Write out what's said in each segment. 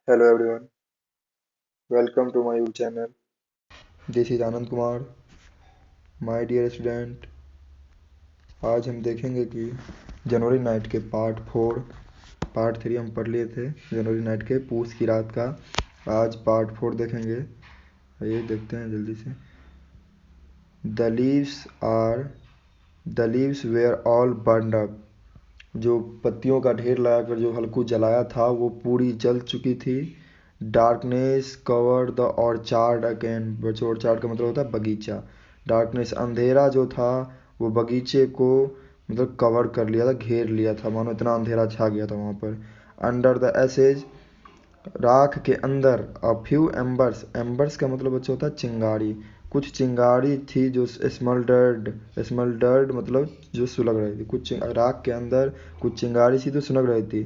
Hello everyone, welcome to my YouTube channel. This is Anand Kumar, my dear student. आज हम देखेंगे कि जनवरी night के पार्ट 3 हम पढ़ लिए थे जनवरी नाइट के पूस की रात का। आज पार्ट 4 देखेंगे। ये देखते हैं जल्दी से। The leaves were all burned up. जो पत्तियों का ढेर लगाकर जो हल्कू जलाया था वो पूरी जल चुकी थी। Darkness covered the orchard again. बच्चों ऑर्चार्ड का मतलब होता है बगीचा। डार्कनेस अंधेरा जो था वो बगीचे को मतलब कवर कर लिया था, घेर लिया था, मानो इतना अंधेरा छा गया था वहाँ पर। अंडर द एसेज, राख के अंदर। अ फ्यू एम्बर्स, एम्बर्स का मतलब बच्चों होता है चिंगारी। कुछ चिंगारी थी जो स्मल्डर्ड मतलब जो सुलग रही थी। कुछ राख के अंदर कुछ चिंगारी थी तो सुलग रही थी।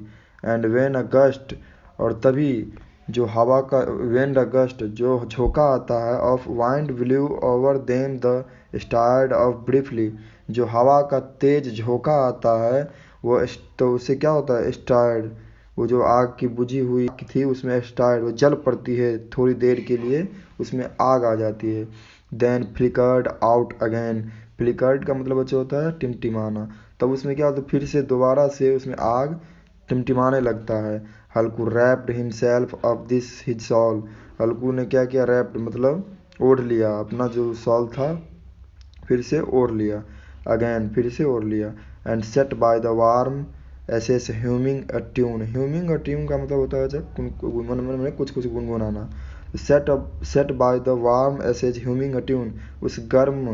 एंड वेन अ गस्ट, और तभी जो हवा का वेन अ गस्ट जो झोंका आता है of wind blew over them the started off briefly. जो हवा का तेज झोंका आता है वो तो उससे क्या होता है स्टार्ड। वो जो आग की बुझी हुई थी उसमें स्टार्ट वो जल पड़ती है थोड़ी देर के लिए, उसमें आग आ जाती है। Then flickered out again. Flickered का मतलब बच्चा होता है टिमटिमाना। तब उसमें क्या होता है फिर से दोबारा से उसमें आग टिमटिमाने लगता है। Halku wrapped himself of this his shawl. Halku ने क्या किया, रैप्ड मतलब ओढ़ लिया, अपना जो सॉल था फिर से ओढ़ लिया। अगेन फिर से ओढ़ लिया। And set by the warm ऐसे ऐसे humming a tune. Humming a tune का मतलब होता है जब मन मन में कुछ कुछ गुनगुनाना। Sat by the warm ashes humming a tune. उस गर्म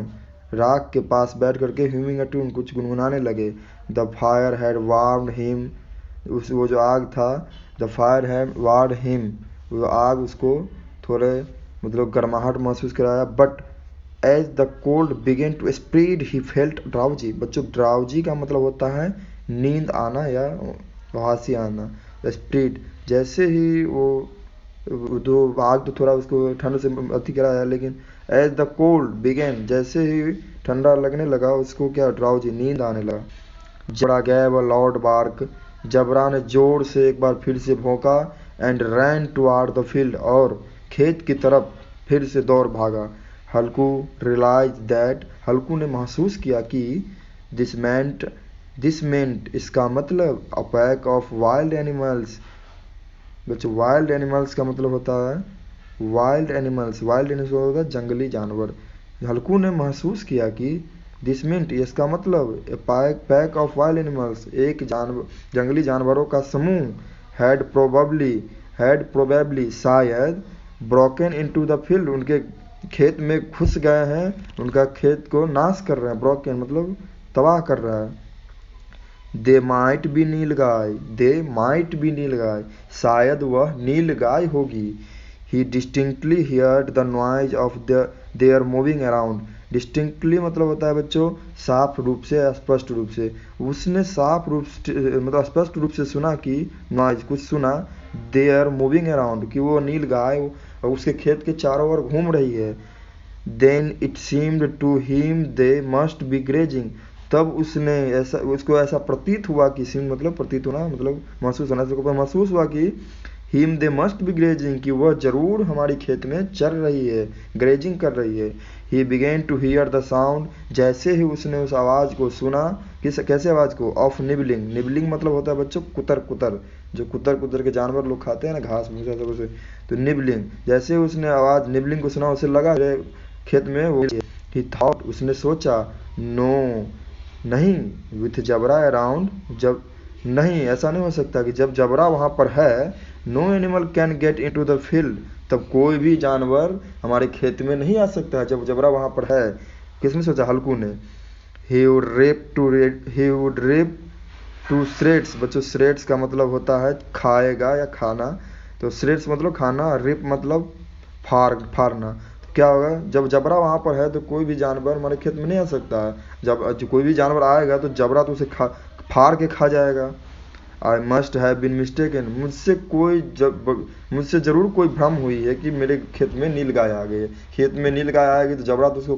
राख के पास बैठ करके ह्यूमिंग अ ट्यून कुछ गुनगुनाने लगे। The fire had warmed him. उस वो जो आग था, the fire had warmed him, वो आग उसको थोड़े मतलब गर्माहट महसूस कराया। But as the cold began to spread he felt drowsy. बच्चों ड्राउजी का मतलब होता है नींद आना या हांसी आना। स्प्रेड जैसे ही वो तो आग तो थोड़ा उसको ठंड से अति कराया, लेकिन एज द कोल्ड बिगेन जैसे ही ठंडा लगने लगा उसको क्या ड्राउजी नींद आने लगा। जबड़ा गया व लॉर्ड बार्क। जबरा ने जोर से एक बार फिर से भौंका। And ran toward the field, और खेत की तरफ फिर से दौड़ भागा। हल्कू रियलाइज दैट, हल्कू ने महसूस किया कि दिस मेंट इसका मतलब a pack of wild animals. बच्चों वाइल्ड एनिमल्स का मतलब होता है वाइल्ड एनिमल्स होता है जंगली जानवर। हल्कू ने महसूस किया कि दिस मिंट इसका मतलब पैक ऑफ वाइल्ड एनिमल्स एक जंगली जानवरों का समूह। हैड प्रोबेबली शायद ब्रोकन इनटू द फील्ड उनके खेत में घुस गए हैं, उनका खेत को नाश कर रहे हैं। ब्रोकन मतलब तबाह कर रहा है। दे माइट बी नीलगाय, शायद वह नीलगाय होगी। He distinctly heard the noise of their moving around. Distinctly मतलब होता है बच्चों साफ रूप से, स्पष्ट रूप से। उसने साफ रूप से मतलब स्पष्ट रूप से सुना कि नॉइज कुछ सुना। देयर मूविंग अराउंड कि वो नीलगाय उसके खेत के चारों ओर घूम रही है। Then it seemed to him they must be grazing. तब उसने ऐसा उसको ऐसा प्रतीत हुआ कि सीम मतलब प्रतीत होना मतलब महसूस होना, उसको महसूस हुआ कि him they must be grazing कि वह जरूर हमारी खेत में चल रही है, ग्रेजिंग कर रही है। He began to hear the sound, जैसे ही उसने उस आवाज़ को सुना, किस कैसे आवाज़ को, ऑफ निबलिंग। निबलिंग मतलब होता है बच्चों कुतर कुतर, जो कुतर कुतर के जानवर लोग खाते हैं ना घास भूसा सब उसे, तो निबलिंग। जैसे ही उसने आवाज़ निबलिंग को सुना उसे लगा खेत में वो। ही थॉट उसने सोचा, नो नहीं, विथ जबरा अराउंड जब नहीं ऐसा नहीं हो सकता कि जब जबरा वहाँ पर है, no animal can get into the field, तब कोई भी जानवर हमारे खेत में नहीं आ सकता है जब जबरा वहाँ पर है। किसने सोचा, हल्कू ने। He would rip to shreds. बच्चों श्रेड्स का मतलब होता है खाएगा या खाना, तो श्रेड्स मतलब खाना, रिप मतलब फाड़ना। तो क्या होगा जब जबरा वहाँ पर है तो कोई भी जानवर हमारे खेत में नहीं आ सकता है। जब जो कोई भी जानवर आएगा तो जबरा तो उसे फाड़ के खा जाएगा। I must have been mistaken, मुझसे ज़रूर कोई भ्रम हुई है कि मेरे खेत में नीलगाय आ गई है। खेत में नीलगाय आएगी तो जबरा तो उसको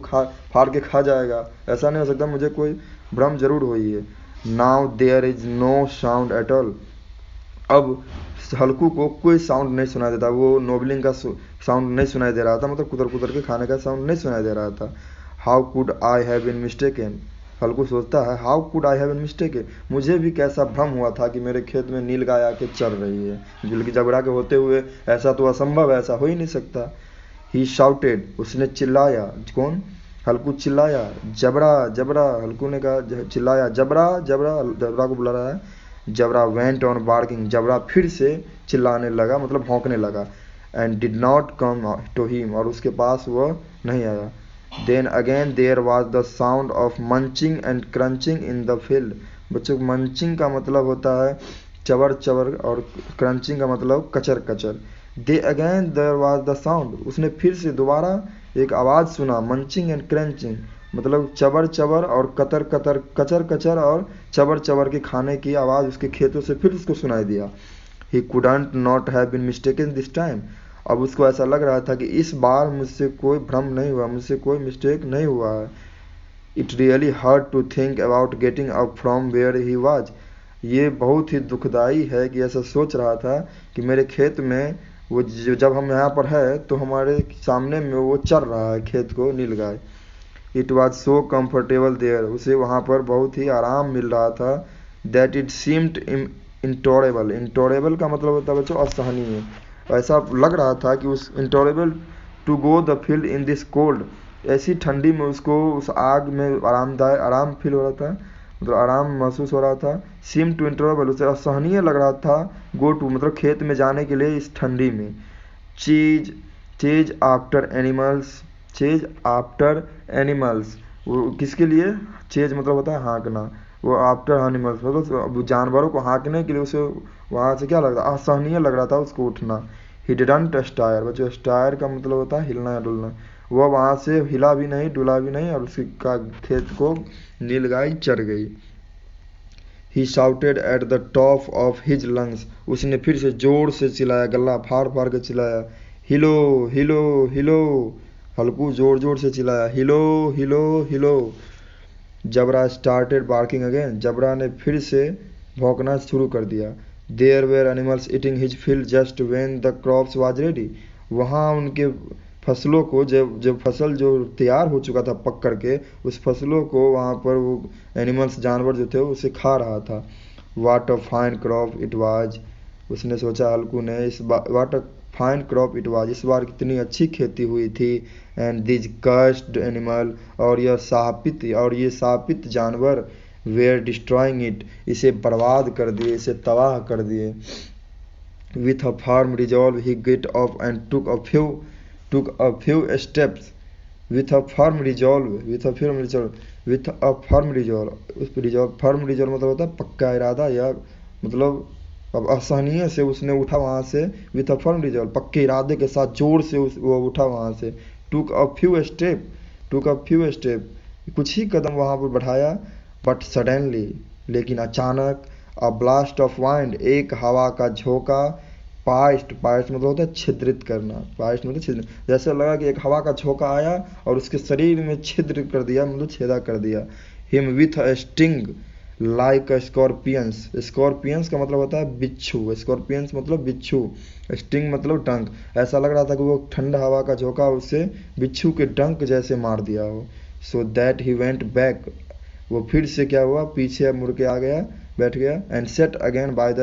फाड़ के खा जाएगा, ऐसा नहीं हो सकता, मुझे कोई भ्रम जरूर हुई है। Now there is no sound at all. अब हल्कू को कोई साउंड नहीं सुनाई देता, वो नोबलिंग का साउंड नहीं सुनाई दे रहा था, मतलब कुतर कुतर के खाने का साउंड नहीं सुनाई दे रहा था। How could I have been mistaken, Halku सोचता है how could I have been mistaken, मुझे भी कैसा भ्रम हुआ था कि मेरे खेत में नीलगाय आके चल रही है, बल्कि जबड़ा के होते हुए ऐसा तो असंभव है, ऐसा हो ही नहीं सकता। ही शाउटेड, उसने चिल्लाया, कौन, हल्कू चिल्लाया, जबड़ा जबड़ा, हल्कू ने कहा चिल्लाया जबड़ा जबड़ा, जबड़ा को बुला रहा है। जबड़ा वेंट ऑन बार्किंग, जबड़ा फिर से चिल्लाने लगा, मतलब भौंकने लगा। And did not come to him, और उसके पास वह नहीं आया। Then again there was the sound of munching and crunching in the field. बच्चों, मंचिंग का मतलब होता है चबर चबर, और क्रंचिंग का मतलब कचर कचर। Then again there was the sound, उसने फिर से दोबारा एक आवाज़ सुना, मंचिंग एंड क्रंचिंग, मतलब चबर चबर और कतर कतर, कचर कचर और चबर चबर के खाने की आवाज़ उसके खेतों से फिर उसको सुनाई दिया। He couldn't not have been mistaken this time, अब उसको ऐसा लग रहा था कि इस बार मुझसे कोई भ्रम नहीं हुआ, मुझसे कोई मिस्टेक नहीं हुआ है। It really hurt to think about getting up from where he was, ये बहुत ही दुखदाई है कि ऐसा सोच रहा था कि मेरे खेत में वो जब हम यहाँ पर है तो हमारे सामने में वो चर रहा है खेत को नीलगाय। It was so comfortable there, उसे वहाँ पर बहुत ही आराम मिल रहा था। That it seemed intolerable, intolerable का मतलब होता है बच्चों असहनीय, ऐसा लग रहा था कि उस intolerable to go the field in this cold, ऐसी ठंडी में उसको उस आग में आरामदायक आराम फील हो रहा था, मतलब आराम महसूस हो रहा था। सीम टू इंटोरेबल, उसे असहनीय लग रहा था गो टू, मतलब खेत में जाने के लिए इस ठंडी में। चीज chase after animals, chase after animals, वो किसके लिए, चेज मतलब होता है हाँकना, वो आफ्टर एनिमल्स मतलब जानवरों को हाँकने के लिए उसे वहाँ से क्या लग रहा, असहनीय लग रहा था उसको उठना। ही डिडंट स्टायर, बच्चों स्टायर का मतलब होता है हिलना या डुलना, वह वहाँ से हिला भी नहीं डुला भी नहीं, और उसका खेत को नीलगाय चर गई। He shouted at the top of his lungs, उसने फिर से जोर से चिल्लाया, गला फाड़ फाड़ के चिल्लाया, हिलो हिलो हिलो, हल्कू जोर जोर से चिल्लाया, हिलो हिलो हिलो। Jabra started barking again, Jabra ने फिर से भौंकना शुरू कर दिया। There were animals eating his field just when the crops was ready, वहाँ उनके फसलों को, जब जब फसल जो तैयार हो चुका था पक करके, उस फसलों को वहाँ पर वो एनिमल्स जानवर जो थे उसे खा रहा था। What a fine crop it was, उसने सोचा हल्कू ने, इस बार what a fine crop it was, इस बार कितनी अच्छी खेती हुई थी। एंड दिज कर्स्ड एनिमल, और ये शापित जानवर वेयर डिस्ट्रॉइंग इट, इसे बर्बाद कर दिए, इसे तबाह कर दिए। With a firm resolve he get up and took a few steps with a firm resolve, with a firm resolve, with a firm resolve, उस resolve, firm resolve मतलब होता है पक्का इरादा, या मतलब अब असहनीय से उसने उठा वहाँ से, with a firm resolve, पक्के इरादे के साथ जोर से वो उठा वहाँ से। took a few step, कुछ ही कदम वहाँ पर बढ़ाया। but suddenly, लेकिन अचानक, a blast of wind, एक हवा का झोंका, पास्ट मतलब होता है छिद्रित करना, पास्ट मतलब छिद्र, जैसे लगा कि एक हवा का झोंका आया और उसके शरीर में छिद्र कर दिया, मतलब छेदा कर दिया। Him with a sting like a scorpions, scorpions का मतलब होता है बिच्छू, स्कॉर्पियंस मतलब बिच्छू, स्टिंग मतलब डंक, ऐसा लग रहा था कि वो ठंडा हवा का झोंका उसे बिच्छू के डंक जैसे मार दिया हो। So that he went back, वो फिर से क्या हुआ, पीछे मुड़ के आ गया, बैठ गया। And set again by the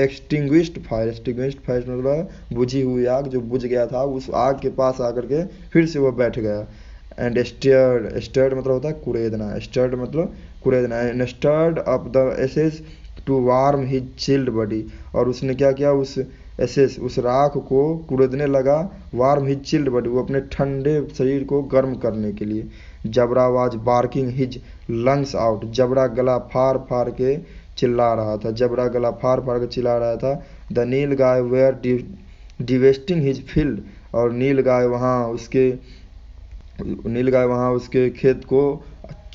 extinguished fire, extinguished fire मतलब बुझी हुई आग, जो बुझ गया था उस आग के पास आकर के फिर से वह बैठ गया। एंड स्टर्ड मतलब होता है कुरेदना, स्टर्ड मतलब कुरेदना। And stirred up the ashes to warm his chilled body, और उसने क्या किया, उस एसेस उस राख को कुरेदने लगा, वार्म हिज चिल्ड बॉडी, वो अपने ठंडे शरीर को गर्म करने के लिए। Jabra was barking his lungs out, Jabra गला फाड़ फाड़ के चिल्ला रहा था, जबरा गला फाड़ फाड़ के चिल्ला रहा था। The nilgai were devastating his field, और नील गाय वहाँ उसके खेत को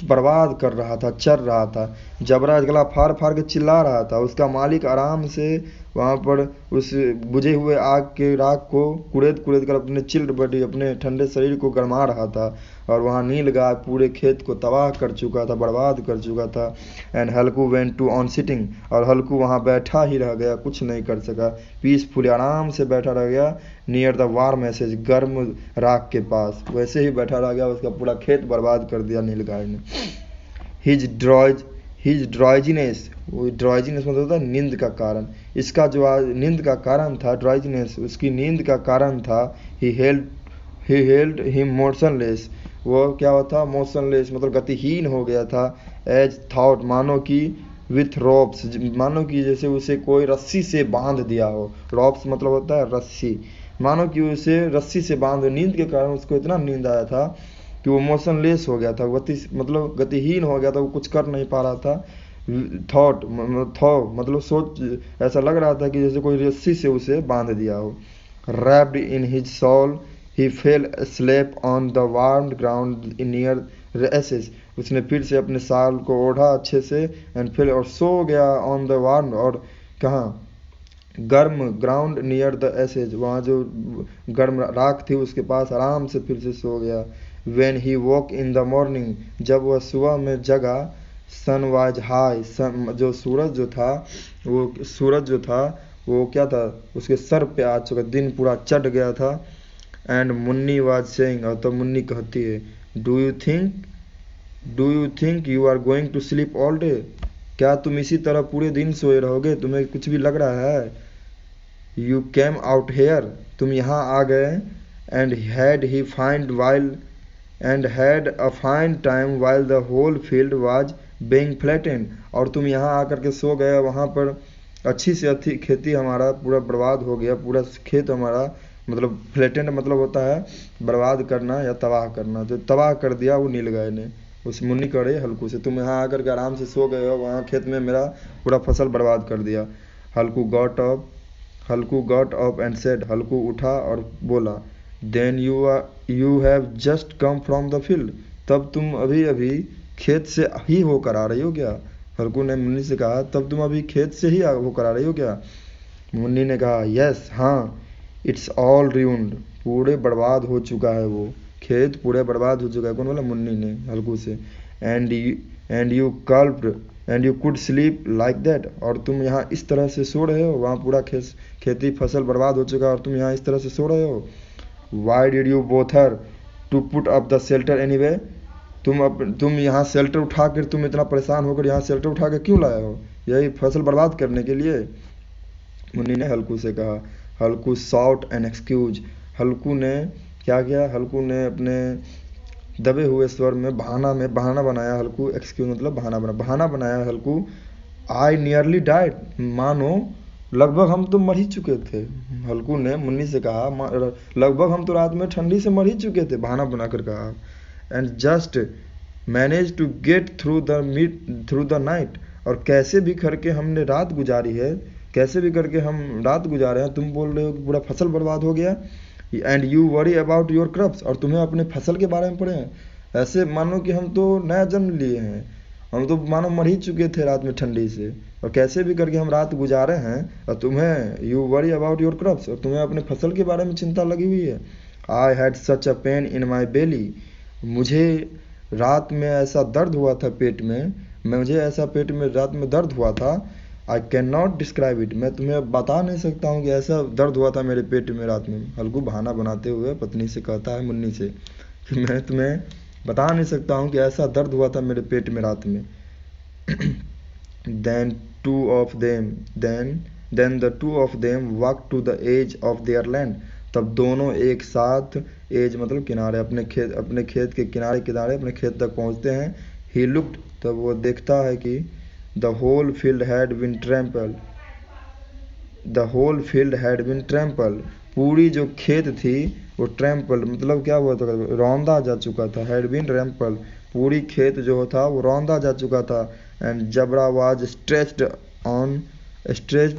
बर्बाद कर रहा था, चर रहा था। जबरा गला फाड़ फाड़ के चिल्ला रहा था, उसका मालिक आराम से वहाँ पर उस बुझे हुए आग के राख को कुरेद कुरेद कर अपने चिल्ड बॉडी, अपने ठंडे शरीर को गरमा रहा था। और वहाँ नीलगाय पूरे खेत को तबाह कर चुका था, बर्बाद कर चुका था। And Halku went to on sitting, और हल्कू वहाँ बैठा ही रह गया, कुछ नहीं कर सका। पीसफुली, आराम से बैठा रह गया। नियर द वार्म मैसेज, गर्म राख के पास वैसे ही बैठा रह गया। उसका पूरा खेत बर्बाद कर दिया नीलगाय ने। हिज ड्राइजीनेस, वो ड्राइजीनेस मतलब होता है नींद का कारण। इसका जो नींद का कारण था, ड्राइजीनेस उसकी नींद का कारण था। ही हेल्ड हिम मोशनलेस, वो क्या हुआ था, मोशनलेस मतलब गतिहीन हो गया था। एज थॉट, मानो कि विथ रॉप्स, मानो कि जैसे उसे कोई रस्सी से बांध दिया हो। रॉप्स मतलब होता है रस्सी, मानो कि उसे रस्सी से बांध, नींद के कारण उसको इतना नींद आया था कि वो मोशनलेस हो गया था, मतलब गतिहीन हो गया था, वो कुछ कर नहीं पा रहा था। थॉट मतलब सोच, ऐसा लग रहा था कि जैसे कोई रस्सी से उसे बांध दिया हो। Wrapped in his shawl he fell slept on the warm ground near ashes, उसने फिर से अपने साल को ओढ़ा अच्छे से, एंड फिर और सो गया ऑन द वार्म, और कहाँ, गर्म ग्राउंड नियर द एसेज, वहाँ जो गर्म राख थी उसके पास आराम से फिर से सो गया। When he walk in the morning, जब वह सुबह में जगा, सन वाज हाई, सन जो सूरज जो था वो क्या था, उसके सर पे आ चुका, दिन पूरा चढ़ गया था। एंड मुन्नी वाज सेइंग, और तो मुन्नी कहती है, do you think you are going to sleep all day, क्या तुम इसी तरह पूरे दिन सोए रहोगे, तुम्हें कुछ भी लग रहा है। यू केम आउट हेयर, तुम यहाँ आ गए। And had a fine time while the whole field was being flattened, और तुम यहाँ आकर के सो गए, वहाँ पर अच्छी से अच्छी खेती हमारा पूरा बर्बाद हो गया, पूरा खेत हमारा, मतलब फ्लैटेंड मतलब होता है बर्बाद करना या तबाह करना, तो तबाह कर दिया वो नीलगाय ने। उस मुन्नी करे हल्कू से, तुम यहाँ आकर के आराम से सो गए हो, वहाँ खेत में मेरा पूरा फसल बर्बाद कर दिया। Halku got up and said, Halku उठा और बोला, then you have just come from the field, तब तुम अभी अभी खेत से ही होकर आ रही हो क्या। हल्कू ने मुन्नी से कहा, तब तुम अभी खेत से ही होकर आ रही हो क्या। मुन्नी ने कहा, यस, हाँ, इट्स ऑल ruined, पूरे बर्बाद हो चुका है, वो खेत पूरे बर्बाद हो चुका है। कौन बोला, मुन्नी ने हल्कू से। And you could sleep like that, और तुम यहाँ इस तरह से सो रहे हो, वहाँ पूरा खेती फसल बर्बाद हो चुका है और तुम यहाँ इस तरह से सो रहे हो। Why did you bother to put up the shelter anyway, तुम यहाँ शेल्टर उठा कर, तुम इतना परेशान होकर यहाँ शेल्टर उठा कर क्यों लाए हो, यही फसल बर्बाद करने के लिए। मुन्नी ने हल्कू से कहा। हल्कू सॉट एन एक्सक्यूज, हल्कू ने क्या किया, हल्कू ने अपने दबे हुए स्वर में बहाना बनाया। हल्कू एक्सक्यूज मतलब बहाना बनाया हल्कू। आई नियरली डाइड, मानो लगभग हम तो मर ही चुके थे। हल्कू ने मुन्नी से कहा, लगभग हम तो रात में ठंडी से मर ही चुके थे, बहाना बनाकर कहा। And just manage to get through the night, और कैसे भी करके हमने रात गुजारी है, कैसे भी करके हम रात गुजारे हैं, तुम बोल रहे हो कि पूरा फसल बर्बाद हो गया। And you worry about your crops, और तुम्हें अपने फसल के बारे में पढ़े हैं, ऐसे मानो कि हम तो नया जन्म लिए हैं, हम तो मानो मर ही चुके थे रात में ठंडी से, और कैसे भी करके हम रात गुजारे हैं, और तुम्हें you worry about your crops, और तुम्हें अपने फसल के बारे में चिंता लगी हुई है। I had such a pain in माई बेली, मुझे रात में ऐसा दर्द हुआ था पेट में, मुझे ऐसा पेट में रात में दर्द हुआ था। I can not describe it, मैं तुम्हें बता नहीं सकता हूँ कि ऐसा दर्द हुआ था मेरे पेट में रात में। हल्कू बहाना बनाते हुए पत्नी से कहता है, मुन्नी से, कि मैं तुम्हें बता नहीं सकता हूँ कि ऐसा दर्द हुआ था मेरे पेट में रात में। then the two of them walked to the edge of their land, तब दोनों एक साथ, एज मतलब किनारे, अपने खेत के किनारे अपने खेत तक पहुंचते हैं। ही लुक्ड, तब वो देखता है कि the whole field had been trample, पूरी जो खेत थी वो ट्रैम्पल मतलब क्या हुआ था, रौंदा जा चुका था। हैड बीन ट्रैम्पल, पूरी खेत जो था वो रौंदा जा चुका था। And Jabra was stretched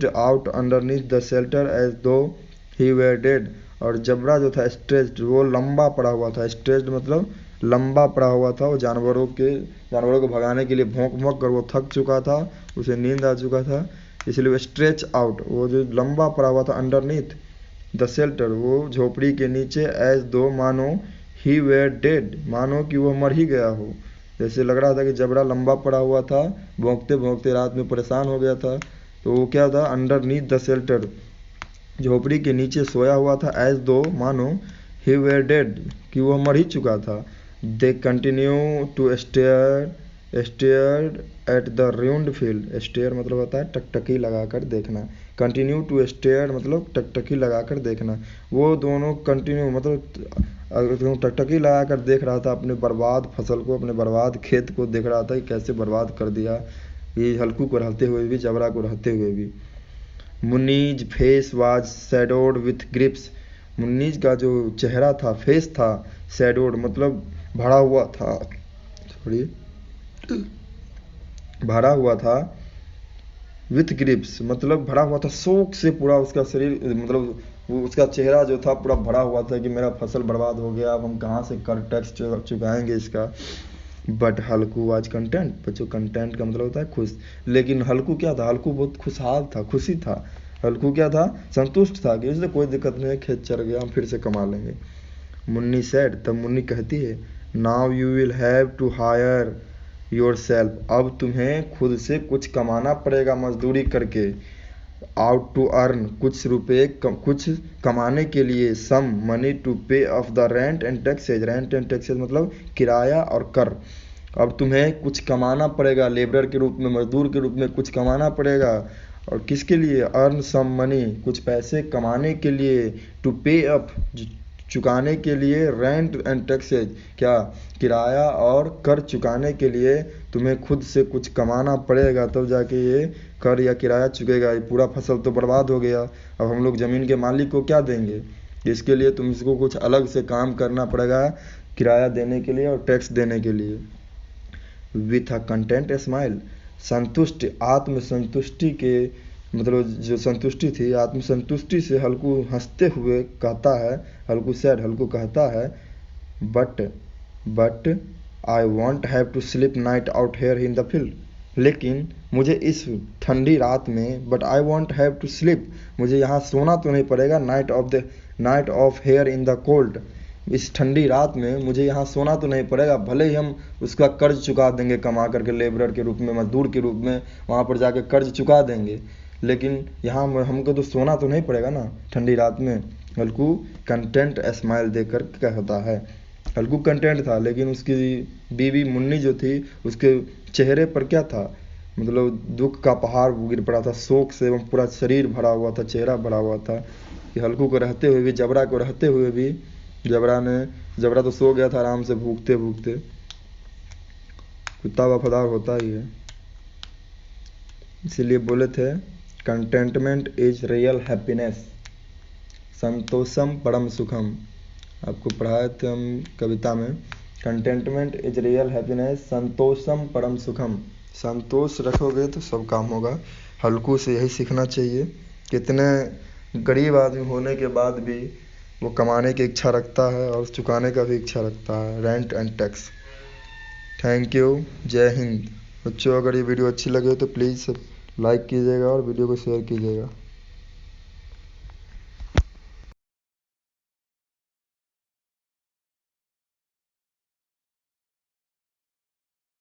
out underneath the shelter as though he were dead, और जबरा जो था स्ट्रेच्ड, वो लंबा पड़ा हुआ था। स्ट्रेच्ड मतलब लंबा पड़ा हुआ था, वो जानवरों को भगाने के लिए भौंक कर वो थक चुका था, उसे नींद आ चुका था, इसलिए वो स्ट्रेच आउट, वो जो लंबा पड़ा हुआ था अंडरनीथ द शेल्टर, वो झोपड़ी के नीचे, एज दो मानो ही वेयर डेड, मानो कि वो मर ही गया हो। जैसे लग रहा था कि जबड़ा लंबा पड़ा हुआ था, भौंकते भौंकते रात में परेशान हो गया था, तो वो क्या था, अंडर नीथ द शेल्टर, झोपड़ी के नीचे सोया हुआ था, एज दो, मानो, ही वेयर डेड, कि वो मर ही चुका था। They continue to stare at the ruined फील्ड, स्टेयर मतलब होता है टकटकी लगाकर देखना, कंटिन्यू टू स्टेयर मतलब टकटकी लगाकर देखना। वो दोनों कंटिन्यू मतलब टकटकी लगाकर देख रहा था अपने बर्बाद फसल को, अपने बर्बाद खेत को देख रहा था कि कैसे बर्बाद कर दिया, ये हल्कू को रहते हुए भी, जबरा को रहते हुए भी। Munni's face was shadowed with grips, Munni's का जो चेहरा था, फेस था, शैडोड मतलब भरा हुआ था, सॉरी, भरा हुआ था, विथ ग्रिप्स मतलब भरा हुआ था शोक से, पूरा उसका शरीर मतलब वो उसका चेहरा जो था पूरा भरा हुआ था कि मेरा फसल बर्बाद हो गया, अब हम कहाँ से कर टैक्स चुकाएंगे इसका। बट हल्कू वाज कंटेंट, बच्चों कंटेंट का मतलब होता है खुश, लेकिन हल्कू क्या था, हल्कू बहुत खुशहाल था, खुशी था, हल्कू क्या था, संतुष्ट था कि इसलिए कोई दिक्कत नहीं है, खेत चर गया, हम फिर से कमा लेंगे। मुन्नी सेड, तब मुन्नी कहती है, now you will have to hire yourself, अब तुम्हें खुद से कुछ कमाना पड़ेगा मजदूरी करके, आउट टू अर्न, कुछ रुपए कुछ कमाने के लिए, सम मनी टू पे of the rent and taxes, rent and taxes मतलब किराया और कर। अब तुम्हें कुछ कमाना पड़ेगा, लेबर के रूप में, मजदूर के रूप में कुछ कमाना पड़ेगा, और किसके लिए, अर्न सम मनी, कुछ पैसे कमाने के लिए, टू पे अप चुकाने के लिए, रेंट एंड टैक्सेज क्या, किराया और कर चुकाने के लिए तुम्हें खुद से कुछ कमाना पड़ेगा, तब जाके ये कर या किराया चुकेगा। ये पूरा फसल तो बर्बाद हो गया, अब हम लोग ज़मीन के मालिक को क्या देंगे, इसके लिए तुमको कुछ अलग से काम करना पड़ेगा, किराया देने के लिए और टैक्स देने के लिए। विथ अ कंटेंट स्माइल, संतुष्ट, आत्मसंतुष्टि के मतलब जो संतुष्टि थी, आत्मसंतुष्टि से हल्कू हंसते हुए कहता है, हल्कू सेड, हल्कू कहता है, but I won't have to sleep night out here in the field, लेकिन मुझे इस ठंडी रात में, but I won't have to sleep, मुझे यहाँ सोना तो नहीं पड़ेगा, night of here in the cold, इस ठंडी रात में मुझे यहाँ सोना तो नहीं पड़ेगा, भले ही हम उसका कर्ज चुका देंगे कमा करके, लेबरर के रूप में, मजदूर के रूप में वहाँ पर जाके कर्ज चुका देंगे, लेकिन यहाँ हमको तो सोना तो नहीं पड़ेगा ना ठंडी रात में। हल्कू कंटेंट स्माइल देकर कहता है, हल्कू कंटेंट था, लेकिन उसकी बीवी मुन्नी जो थी, उसके चेहरे पर क्या था, मतलब दुख का पहाड़ गिर पड़ा था, शोक से एवं पूरा शरीर भरा हुआ था, चेहरा भरा हुआ था, कि हल्कू को रहते हुए भी, जबरा को रहते हुए भी, जबरा तो सो गया था आराम से भूखते भूखते, कुत्ता वफादार होता ही है, इसीलिए बोले थे कंटेंटमेंट इज रियल हैप्पीनेस, संतोषम परम सुखम, आपको पढ़ाए थे हम कविता में, कंटेंटमेंट इज रियल हैप्पीनेस, संतोषम परम सुखम, संतोष रखोगे तो सब काम होगा। हल्कू से यही सीखना चाहिए, कितने गरीब आदमी होने के बाद भी वो कमाने की इच्छा रखता है और चुकाने का भी इच्छा रखता है, rent and tax. Thank you, जय हिंद। बच्चों, अगर ये वीडियो अच्छी लगे तो प्लीज़ लाइक कीजिएगा और वीडियो को शेयर कीजिएगा।